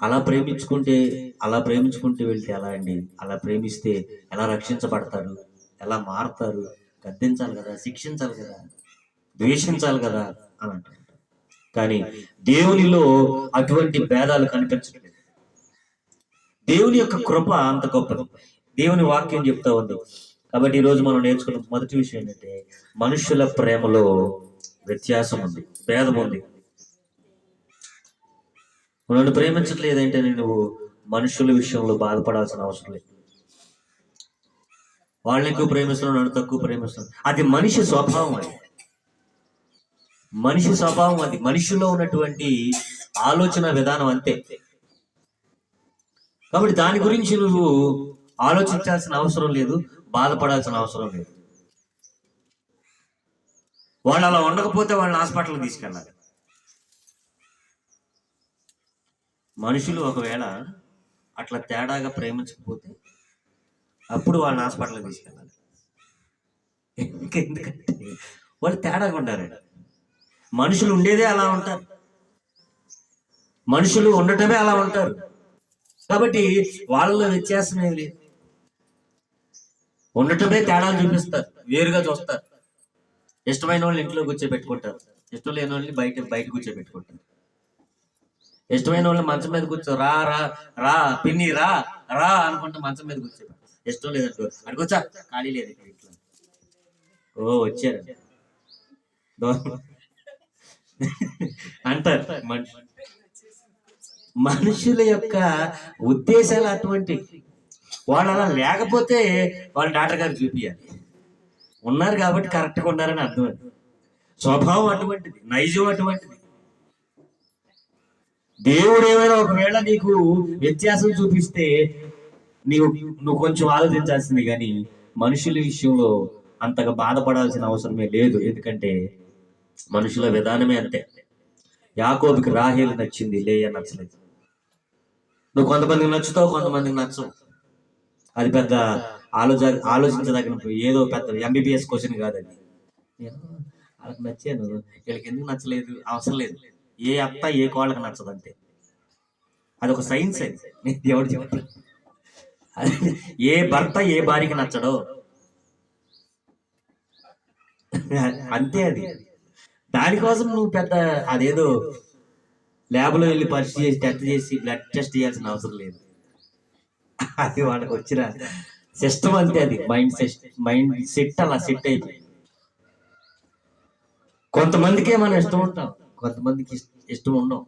అలా ప్రేమించుకుంటే అలా ప్రేమించుకుంటూ వెళ్తే ఎలా అండి? అలా ప్రేమిస్తే ఎలా రక్షించబడతారు? ఎలా మారతారు? గద్దించాలి కదా, శిక్షించాలి కదా, ద్వేషించాలి కదా అని అంటారు. కానీ దేవునిలో అటువంటి భేదాలు కనిపించట్లేదు. దేవుని యొక్క కృప అంత గొప్పది. దేవుని వాక్యం చెప్తా ఉంది. కాబట్టి ఈరోజు మనం నేర్చుకున్న మొదటి విషయం ఏంటంటే, మనుషుల ప్రేమలో వ్యత్యాసం ఉంది, భేదం ఉంది. నన్ను ప్రేమించట్లేదంటే నువ్వు మనుషుల విషయంలో బాధపడాల్సిన అవసరం లేదు. వాళ్ళని ఎక్కువ ప్రేమిస్తున్నావు, నన్ను తక్కువ ప్రేమిస్తున్నావు. అది మనిషి స్వభావం. అది మనిషి స్వభావం. అది మనిషిలో ఉన్నటువంటి ఆలోచన విధానం అంతే. కాబట్టి దాని గురించి నువ్వు ఆలోచించాల్సిన అవసరం లేదు, బాధపడాల్సిన అవసరం లేదు. వాళ్ళు అలా ఉండకపోతే వాళ్ళని హాస్పిటల్కి తీసుకెళ్ళాలి. మనుషులు ఒకవేళ అట్లా తేడాగా ప్రేమించకపోతే అప్పుడు వాళ్ళని హాస్పిటల్కి తీసుకెళ్ళాలి. ఎందుకంటే వాళ్ళు తేడాగా ఉండారండి. మనుషులు ఉండేదే అలా ఉంటారు, మనుషులు ఉండటమే అలా ఉంటారు. కాబట్టి వాళ్ళలో వ్యత్యాసం ఏమి లేదు. ఉండటమే తేడాలు చూపిస్తారు, వేరుగా చూస్తారు. ఇష్టమైన వాళ్ళని ఇంట్లో కూర్చోబెట్టుకుంటారు, ఇష్టం లేని వాళ్ళని బయట కూర్చోబెట్టుకుంటారు. ఇష్టమైన వాళ్ళని మంచం మీద కూర్చో, రా రా రా పిన్ని రా రా అనుకుంటే మంచం మీద కూర్చోబెట్టారు. ఇష్టం లేదంటూ అడిగొచ్చా, ఖాళీ లేదు ఇక్కడ ఇంట్లో. ఓ వచ్చారు అంటారు. మనుషుల యొక్క ఉద్దేశాలు అటువంటి. వాళ్ళు అలా లేకపోతే వాళ్ళు డాక్టర్ గారికి చూపించాలి. ఉన్నారు కాబట్టి కరెక్ట్గా ఉన్నారని అర్థం. అది స్వభావం అటువంటిది, నైజం అటువంటిది. దేవుడు ఏమైనా ఒకవేళ నీకు వ్యత్యాసం చూపిస్తే నువ్వు కొంచెం ఆలోచించాల్సింది. కానీ మనుషుల విషయంలో అంతగా బాధపడాల్సిన అవసరమే లేదు. ఎందుకంటే మనుషుల విధానమే అంతే. యాకోబుకి రాహేలు నచ్చింది, లేయా నచ్చలేదు. నువ్వు కొంతమందికి నచ్చుతావు, కొంతమందికి నచ్చవు. అది పెద్ద ఆలోచించదగిన ఏదో పెద్ద ఎంబీబీఎస్ క్వశ్చన్ కాదు అది. నేను వాళ్ళకి నచ్చాను, వీళ్ళకి ఎందుకు నచ్చలేదు అవసరం లేదు. ఏ అత్త ఏ కోళ్ళకి నచ్చదు అంతే. అదొక సైన్స్. అది దేవుడు చెప్తాడు. ఏ భర్త ఏ భార్యకి నచ్చడో అంతే. అది దానికోసం నువ్వు పెద్ద అదేదో ల్యాబ్లో వెళ్ళి పరీక్ష చేసి టెస్ట్ చేసి బ్లడ్ టెస్ట్ చేయాల్సిన అవసరం లేదు. అది వాళ్ళకి వచ్చిన సిస్టమ్ అంతే. అది మైండ్ సెట్ అలా సెట్ అయిపోయింది. కొంతమందికే మనం ఇష్టం ఉంటాం, కొంతమందికి ఇష్టం ఉండవు.